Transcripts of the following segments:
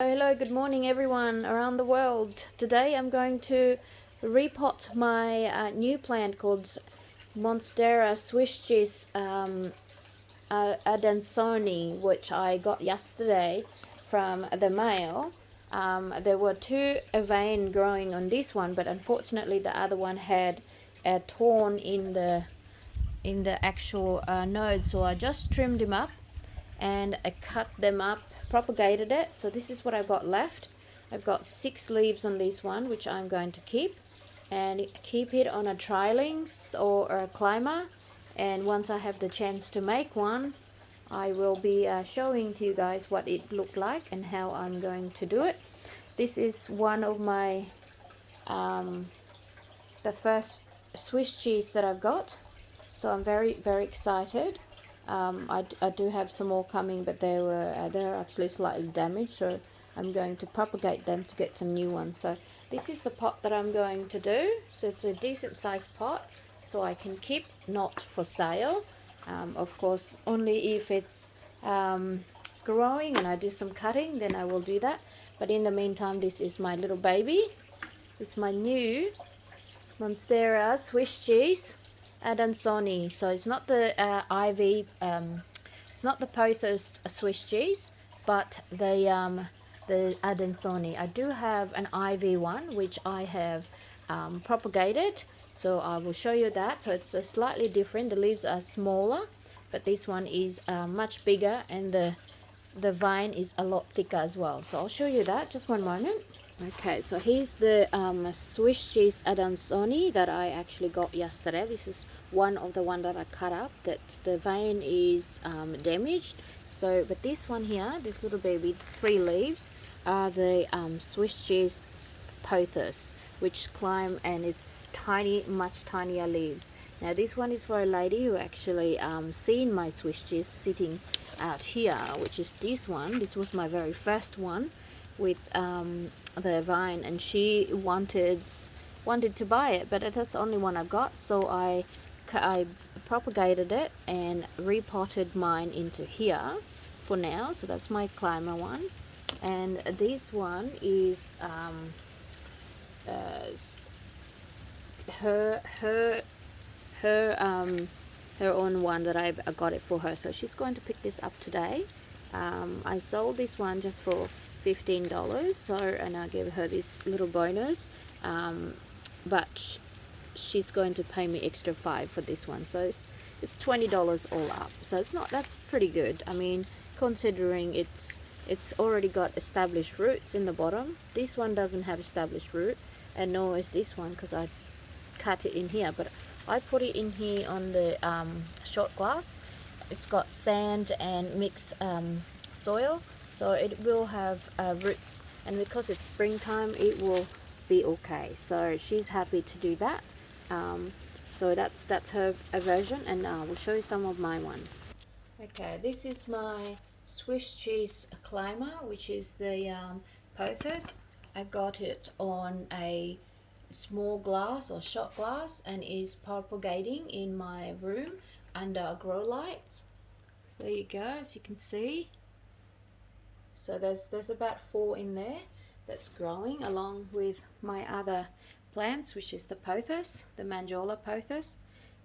Hello, good morning everyone around the world. Today I'm going to repot my new plant called Monstera Swisscheese Andansonii, which I got yesterday from the mail. There were two vein growing on this one, but unfortunately the other one had a torn in the actual node, so I just trimmed him up and I cut them up, propagated it. So this is what I've got left. I've got 6 leaves on this one, which I'm going to keep it on a trilings or a climber. And once I have the chance to make one, I will be showing to you guys what it looked like and how I'm going to do it. This is one of my the first Swiss cheese that I've got, so I'm very excited. I do have some more coming, but they're actually slightly damaged, so I'm going to propagate them to get some new ones. So this is the pot that I'm going to do. So it's a decent sized pot, so I can keep, not for sale. Of course, only if it's growing and I do some cutting, then I will do that. But in the meantime, this is my little baby. It's my new Monstera Swisscheese Andansonii. So it's not the IV, it's not the Pothos Swiss cheese, but the Andansonii. I do have an IV one which I have propagated, so I will show you that. So it's slightly different. The leaves are smaller, but this one is much bigger, and the vine is a lot thicker as well. So I'll show you that. Just one moment. Okay, so here's the Swisscheese Andansonii that I actually got yesterday. This is one of the one that I cut up, that the vein is damaged. So, but this one here, this little baby, 3 leaves, are the Swisscheese Pothos, which climb, and it's tiny, much tinier leaves. Now this one is for a lady who actually seen my Swiss cheese sitting out here, which is this one. This was my very first one with the vine, and she wanted to buy it, but that's the only one I got. So I propagated it and repotted mine into here for now. So that's my climber one, and this one is her own one that I got it for her. So she's going to pick this up today. I sold this one just for $15, so, and I gave her this little bonus, but she's going to pay me extra $5 for this one, so it's $20 all up. So it's not, that's pretty good. I mean, considering it's already got established roots in the bottom. This one doesn't have established root, and nor is this one, because I cut it in here, but I put it in here on the shot glass. It's got sand and mixed soil, so it will have roots, and because it's springtime, it will be okay. So she's happy to do that. So that's her version, and we'll show you some of my one. Okay, this is my Swiss cheese climber, which is the Pothos. I got it on a small glass or shot glass, and is propagating in my room under a grow light. There you go, as you can see. So there's about 4 in there that's growing along with my other plants, which is the pothos, the Manjola pothos,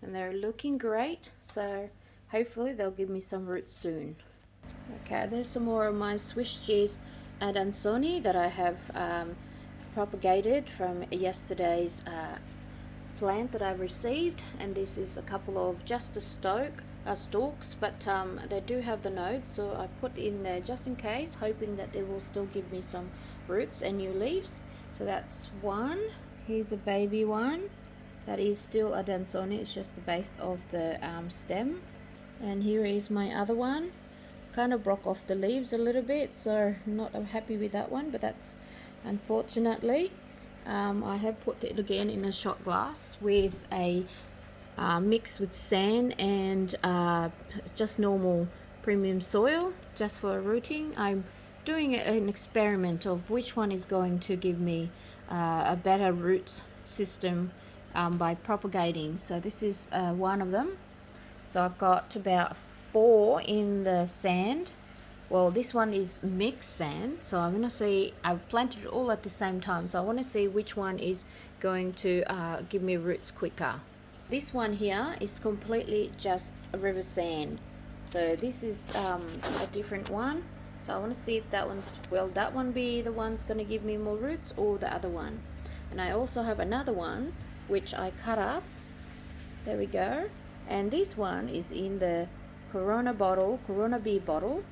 and they're looking great. So hopefully they'll give me some roots soon. Okay, there's some more of my Swiss cheese Andansonii that I have propagated from yesterday's plant that I received, and this is a couple of just a stalks, but they do have the nodes, so I put in there just in case, hoping that they will still give me some roots and new leaves. So that's one. Here's a baby one that is still a Andansonii, it's just the base of the stem. And here is my other one. Kind of broke off the leaves a little bit, so not happy with that one, but that's unfortunately. I have put it again in a shot glass with a mix with sand and just normal premium soil, just for rooting. I'm doing an experiment of which one is going to give me a better root system by propagating. So this is one of them. So I've got about 4 in the sand well, this one is mixed sand, so I'm gonna see, I've planted it all at the same time, so I want to see which one is going to give me roots quicker. This one here is completely just river sand, so this is a different one. So I want to see if that one's, will that one be the one's going to give me more roots, or the other one. And I also have another one which I cut up, there we go, and this one is in the Corona bottle, Corona bee bottle.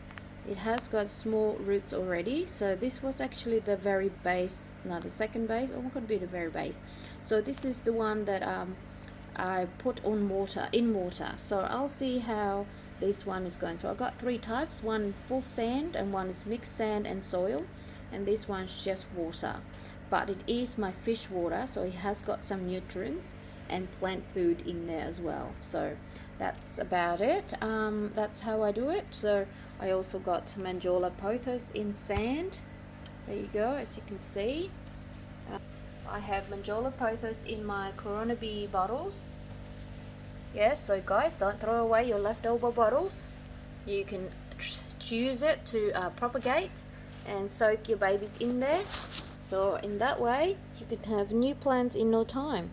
It has got small roots already, so this was actually the very base, not the second base, or it could be the very base. So this is the one that I put on water, in water. So I'll see how this one is going. So I've got three types, one full sand and one is mixed sand and soil, and this one's just water, but it is my fish water, so it has got some nutrients and plant food in there as well. So that's about it. That's how I do it. So I also got Mandorla pothos in sand, there you go, as you can see. I have Mandorla pothos in my Corona bee bottles. Yes, so guys, don't throw away your leftover bottles. You can choose it to propagate and soak your babies in there. So in that way, you can have new plants in no time.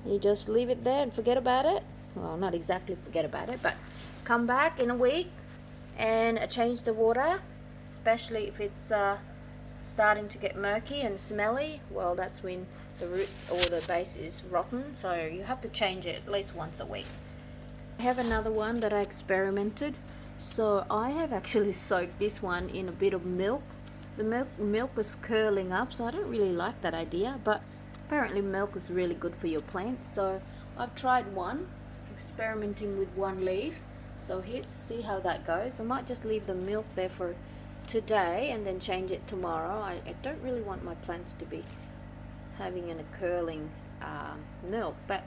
You just leave it there and forget about it. Well, not exactly forget about it, but come back in a week and change the water, especially if it's starting to get murky and smelly. Well, that's when the roots or the base is rotten, so you have to change it at least once a week. I have another one that I experimented. So I have actually soaked this one in a bit of milk. The milk is curling up, so I don't really like that idea, but apparently milk is really good for your plants. So I've tried one, experimenting with one leaf. So let's see how that goes. I might just leave the milk there for today and then change it tomorrow. I don't really want my plants to be having a curling milk, but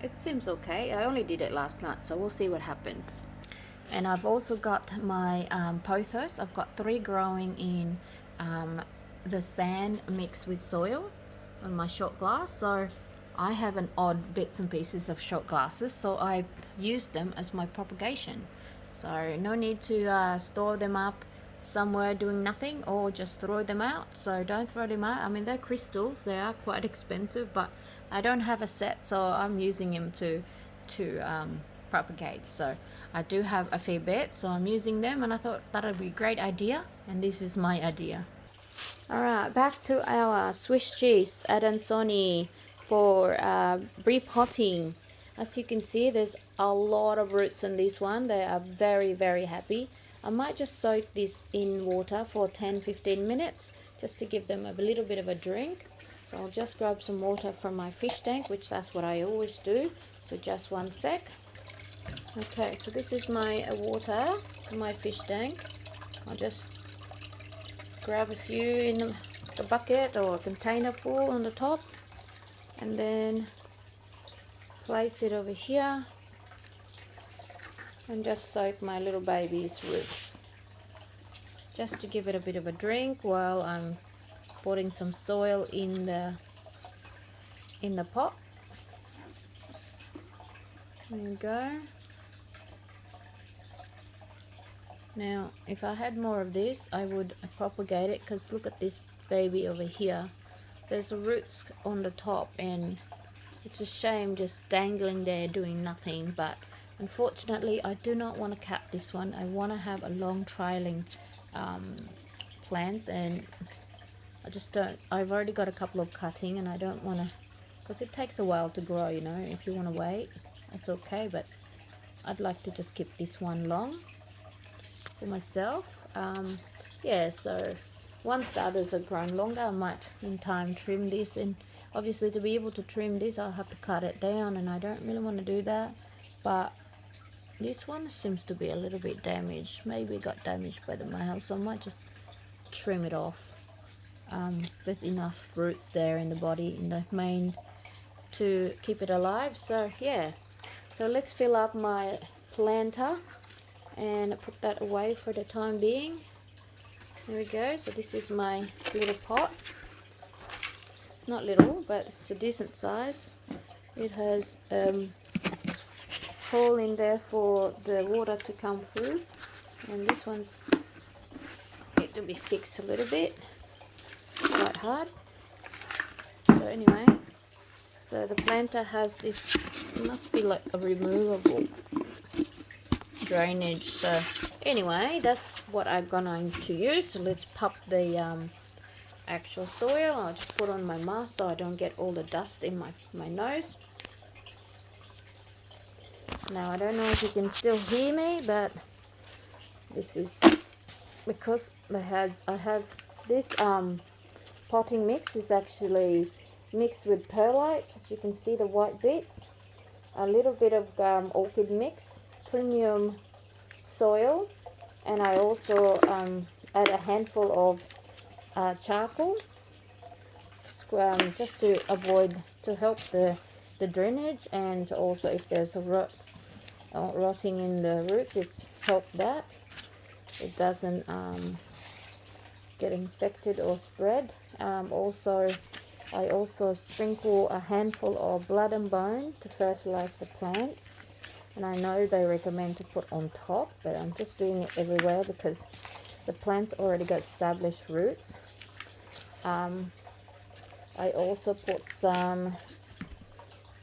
it seems okay. I only did it last night, so we'll see what happens. And I've also got my pothos. I've got 3 growing in the sand mixed with soil on my shot glass. So I have an odd bits and pieces of shot glasses, so I use them as my propagation. So no need to store them up somewhere doing nothing, or just throw them out. So don't throw them out. I mean, they're crystals, they are quite expensive, but I don't have a set, so I'm using them to propagate. So I do have a fair bit, so I'm using them, and I thought that would be a great idea, and this is my idea. Alright, back to our Swisscheese Andansonii for repotting. As you can see, there's a lot of roots in this one. They are very, very happy. I might just soak this in water for 10-15 minutes just to give them a little bit of a drink. So I'll just grab some water from my fish tank, which that's what I always do. So just one sec. Okay, so this is my water from my fish tank. I'll just grab a few in a bucket or a container full on the top, and then place it over here and just soak my little baby's roots, just to give it a bit of a drink while I'm putting some soil in the pot. There you go. Now if I had more of this, I would propagate it, because look at this baby over here. There's roots on the top, and it's a shame just dangling there doing nothing. But unfortunately, I do not want to cap this one. I want to have a long trailing plants, and I just don't. I've already got a couple of cutting, and I don't want to, because it takes a while to grow, you know. If you want to wait, it's okay, but I'd like to just keep this one long for myself. Yeah, so once the others are grown longer, I might in time trim this, and obviously to be able to trim this, I'll have to cut it down, and I don't really want to do that. But this one seems to be a little bit damaged. Maybe it got damaged by the male, so I might just trim it off. There's enough roots there in the body, in the main, to keep it alive. So yeah, so let's fill up my planter and put that away for the time being. There we go. So this is my little pot. Not little, but it's a decent size. It has hole in there for the water to come through, and this one's need to be fixed a little bit. Quite hard. So anyway, so the planter has this, it must be like a removable drainage. So anyway, that's what I'm going to use. So let's pop the actual soil. I'll just put on my mask so I don't get all the dust in my nose. Now I don't know if you can still hear me, but this is because I have this potting mix is actually mixed with perlite. As you can see, the white bits, a little bit of orchid mix, premium soil, and I also add a handful of charcoal just to avoid, to help the drainage, and also if there's a rotting in the roots, it's helped that it doesn't get infected or spread. I also sprinkle a handful of blood and bone to fertilize the plants, and I know they recommend to put on top, but I'm just doing it everywhere because the plants already got established roots. I also put some,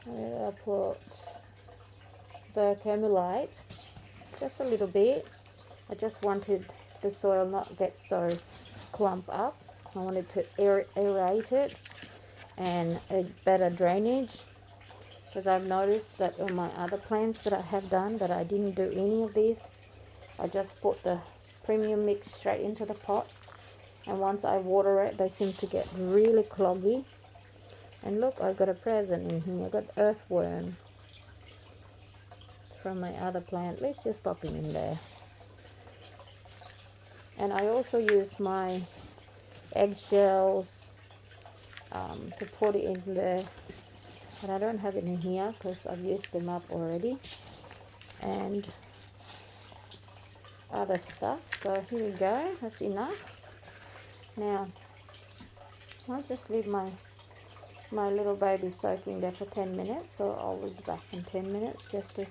I put vermiculite, just a little bit. I just wanted the soil not get so clump up. I wanted to aerate it and a better drainage, because I've noticed that on my other plants that I have done that I didn't do any of these. I just put the premium mix straight into the pot, and once I water it, they seem to get really cloggy. And look, I've got a present in here. I've got earthworm from my other plant. Let's just pop him in there. And I also use my eggshells to put it in there, but I don't have it in here because I've used them up already, and other stuff. So here we go, that's enough. Now I'll just leave my little baby soaking there for 10 minutes, so I'll be back in 10 minutes just to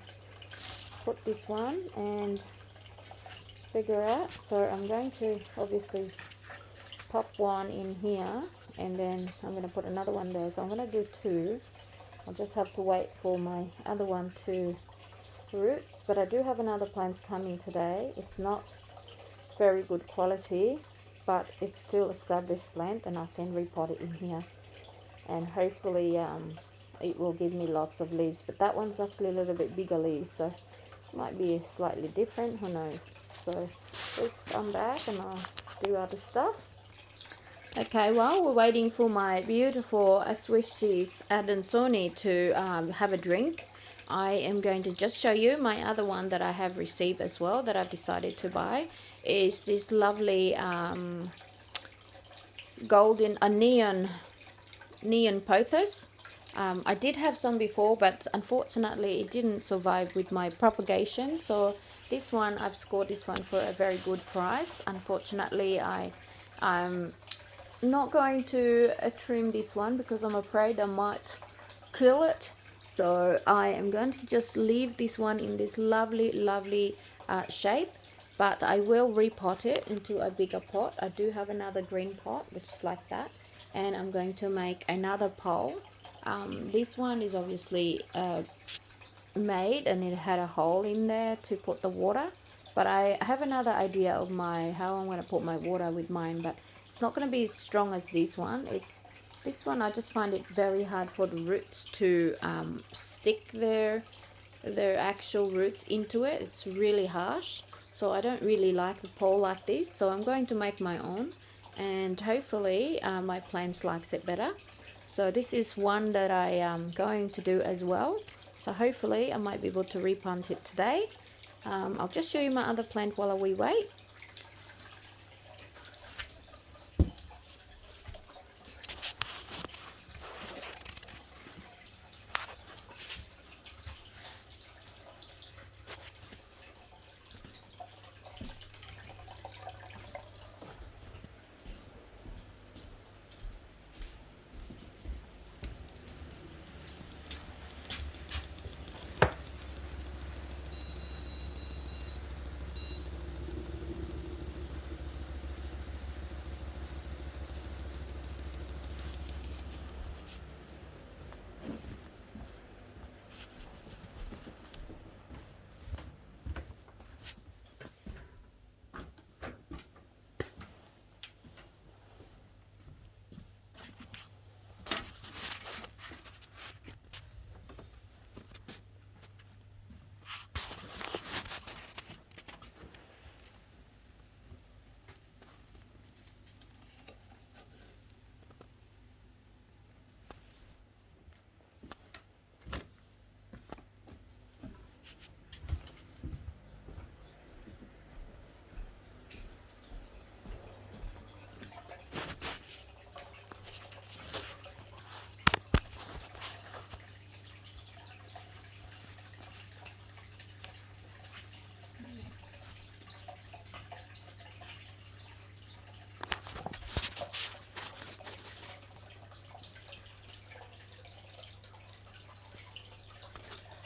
put this one and figure out. So I'm going to obviously pop one in here, and then I'm going to put another one there. So I'm going to do two. I'll just have to wait for my other one to roots, but I do have another plant coming today. It's not very good quality, but it's still established plant, and I can repot it in here, and hopefully it will give me lots of leaves. But that one's actually a little bit bigger leaves, so it might be slightly different, who knows. So let's come back and I'll do other stuff. Okay, while we're waiting for my beautiful Swisscheese Andansonii to have a drink, I am going to just show you my other one that I have received as well, that I've decided to buy. Is this lovely golden neon pothos. I did have some before, but unfortunately it didn't survive with my propagation. So this one, I've scored this one for a very good price. Unfortunately, I'm not going to trim this one because I'm afraid I might kill it. So I am going to just leave this one in this lovely shape, but I will repot it into a bigger pot. I do have another green pot which is like that, and I'm going to make another pole. This one is obviously made, and it had a hole in there to put the water, but I have another idea of how I'm going to put my water with mine, but it's not going to be as strong as this one. This one, I just find it very hard for the roots to stick their actual roots into it. It's really harsh, so I don't really like a pole like this. So I'm going to make my own, and hopefully my plants likes it better. So this is one that I am going to do as well. So hopefully I might be able to replant it today. I'll just show you my other plant while we wait.